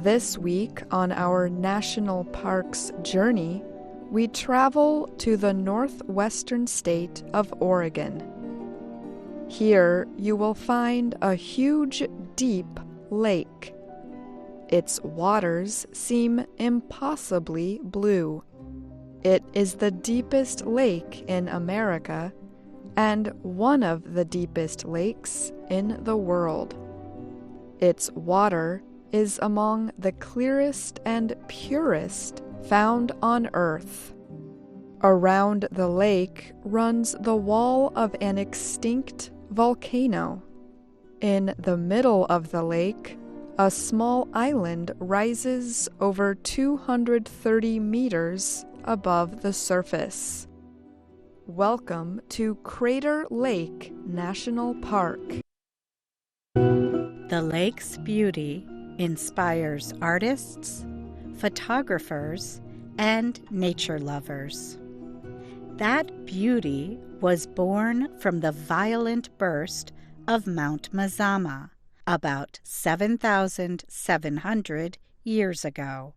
This week on our National Parks journey, we travel to the northwestern state of Oregon. Here you will find a huge, deep lake. Its waters seem impossibly blue. It is the deepest lake in America and one of the deepest lakes in the world. Its water is among the clearest and purest found on Earth. Around the lake runs the wall of an extinct volcano. In the middle of the lake, a small island rises over 230 meters above the surface. Welcome to Crater Lake National Park. The lake's beauty inspires artists, photographers, and nature lovers. That beauty was born from the violent burst of Mount Mazama about 7,700 years ago.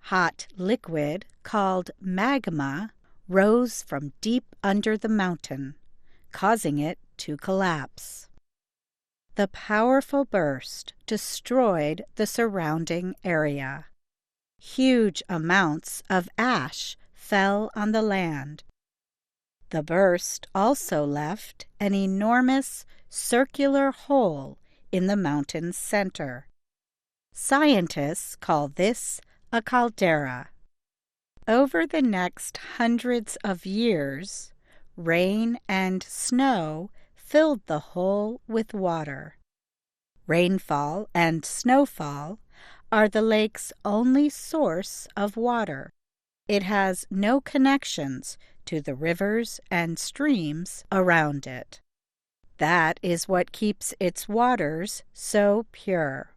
Hot liquid called magma rose from deep under the mountain, causing it to collapse. The powerful burst destroyed the surrounding area. Huge amounts of ash fell on the land. The burst also left an enormous circular hole in the mountain's center. Scientists call this a caldera. Over the next hundreds of years, rain and snow filled the hole with water. Rainfall and snowfall are the lake's only source of water. It has no connections to the rivers and streams around it. That is what keeps its waters so pure.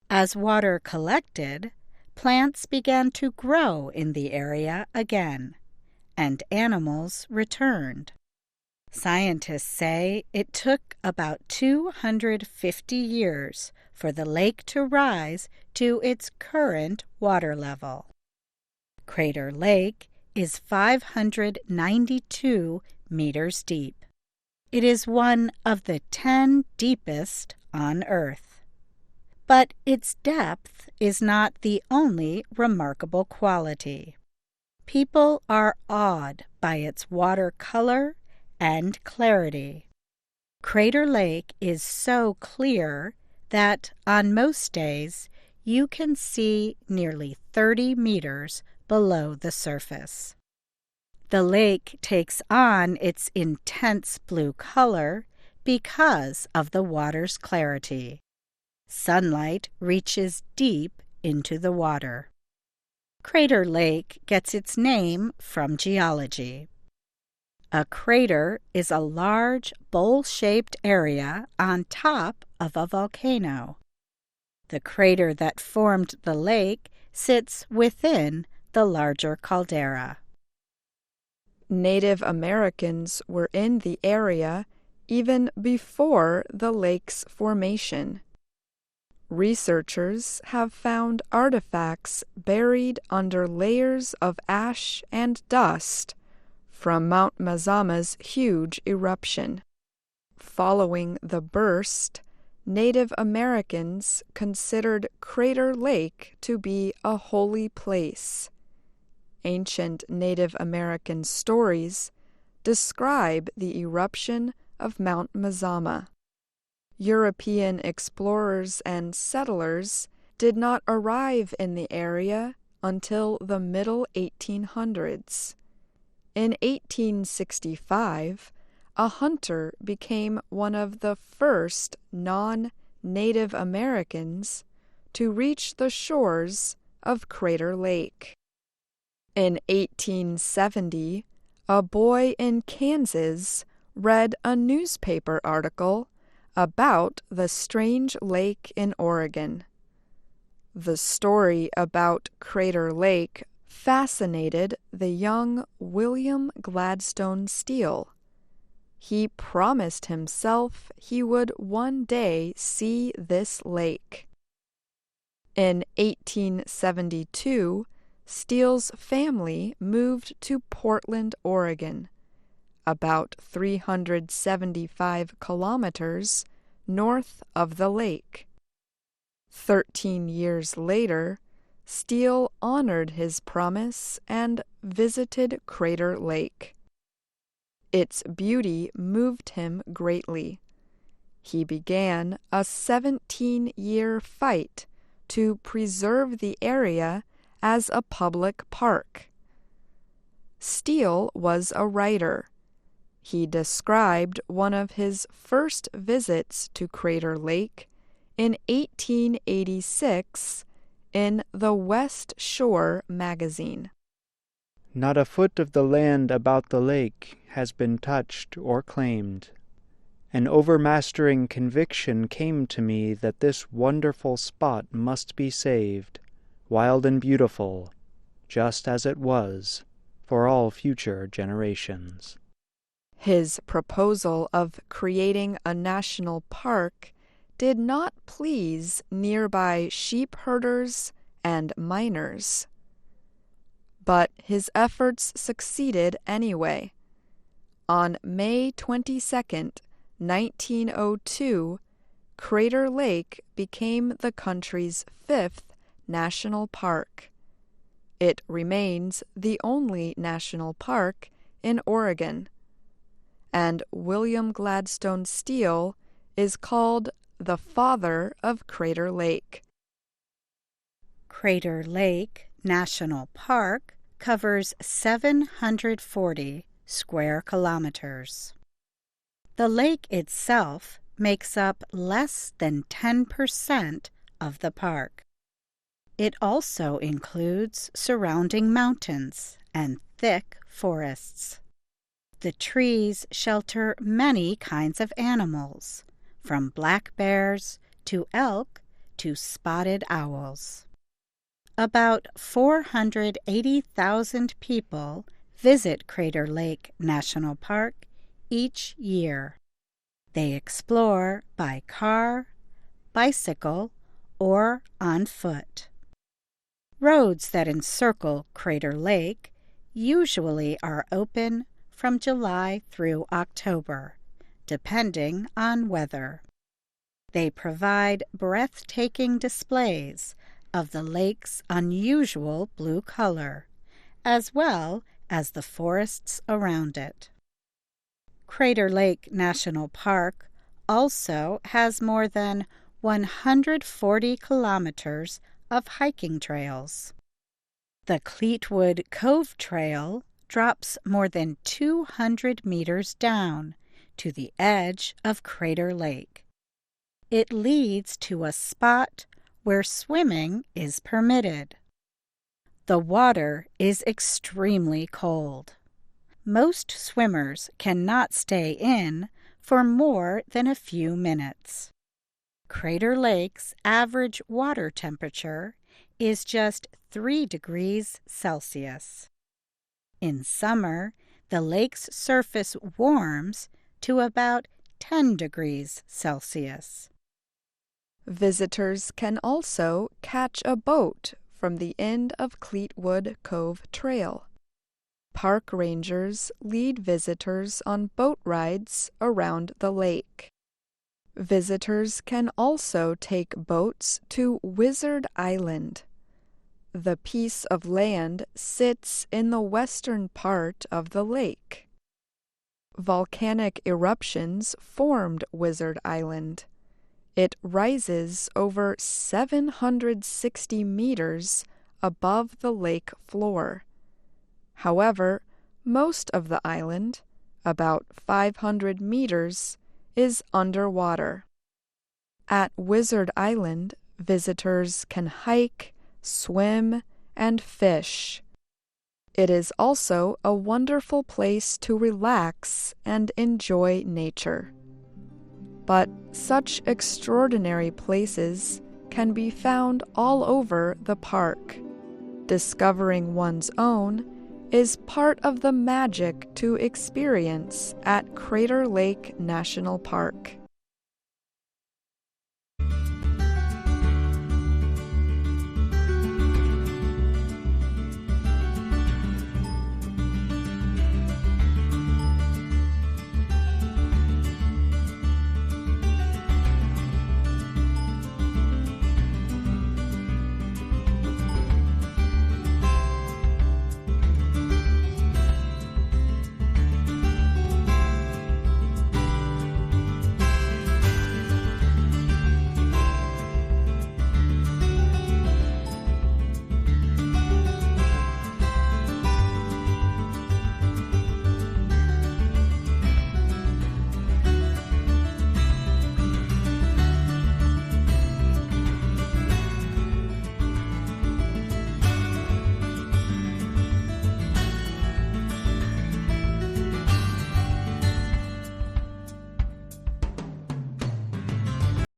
As water collected, plants began to grow in the area again, and animals returned. Scientists say it took about 250 years for the lake to rise to its current water level. Crater Lake is 592 meters deep. It is one of the 10 deepest on Earth. But its depth is not the only remarkable quality. People are awed by its water color and clarity. Crater Lake is so clear that on most days you can see nearly 30 meters below the surface. The lake takes on its intense blue color because of the water's clarity. Sunlight reaches deep into the water. Crater Lake gets its name from geology. A crater is a large, bowl-shaped area on top of a volcano. The crater that formed the lake sits within the larger caldera. Native Americans were in the area even before the lake's formation. Researchers have found artifacts buried under layers of ash and dust from Mount Mazama's huge eruption. Following the burst, Native Americans considered Crater Lake to be a holy place. Ancient Native American stories describe the eruption of Mount Mazama. European explorers and settlers did not arrive in the area until the middle 1800s. In 1865, a hunter became one of the first non-Native Americans to reach the shores of Crater Lake. In 1870, a boy in Kansas read a newspaper article about the strange lake in Oregon. The story about Crater Lake fascinated the young William Gladstone Steele. He promised himself he would one day see this lake. In 1872, Steele's family moved to Portland, Oregon, about 375 kilometers north of the lake. 13 years later, Steele honored his promise and visited Crater Lake. Its beauty moved him greatly. He began a 17-year fight to preserve the area as a public park. Steele was a writer. He described one of his first visits to Crater Lake in 1886 in the West Shore magazine. Not a foot of the land about the lake has been touched or claimed. An overmastering conviction came to me that this wonderful spot must be saved, wild and beautiful, just as it was, for all future generations. His proposal of creating a national park did not please nearby sheep herders and miners. But his efforts succeeded anyway. On May 22, 1902, Crater Lake became the country's 5th national park. It remains the only national park in Oregon. And William Gladstone Steele is called the father of Crater Lake. Crater Lake National Park covers 740 square kilometers. The lake itself makes up less than 10% of the park. It also includes surrounding mountains and thick forests. The trees shelter many kinds of animals, from black bears to elk to spotted owls. About 480,000 people visit Crater Lake National Park each year. They explore by car, bicycle, or on foot. Roads that encircle Crater Lake usually are open from July through October, depending on weather. They provide breathtaking displays of the lake's unusual blue color, as well as the forests around it. Crater Lake National Park also has more than 140 kilometers of hiking trails. The Cleetwood Cove Trail drops more than 200 meters down to the edge of Crater Lake. It leads to a spot where swimming is permitted. The water is extremely cold. Most swimmers cannot stay in for more than a few minutes. Crater Lake's average water temperature is just 3 degrees Celsius. In summer, the lake's surface warms to about 10 degrees Celsius. Visitors can also catch a boat from the end of Cleetwood Cove Trail. Park rangers lead visitors on boat rides around the lake. Visitors can also take boats to Wizard Island. The piece of land sits in the western part of the lake. Volcanic eruptions formed Wizard Island. It rises over 760 meters above the lake floor. However, most of the island, about 500 meters, is underwater. At Wizard Island, visitors can hike, swim, and fish. It is also a wonderful place to relax and enjoy nature. But such extraordinary places can be found all over the park. Discovering one's own is part of the magic to experience at Crater Lake National Park.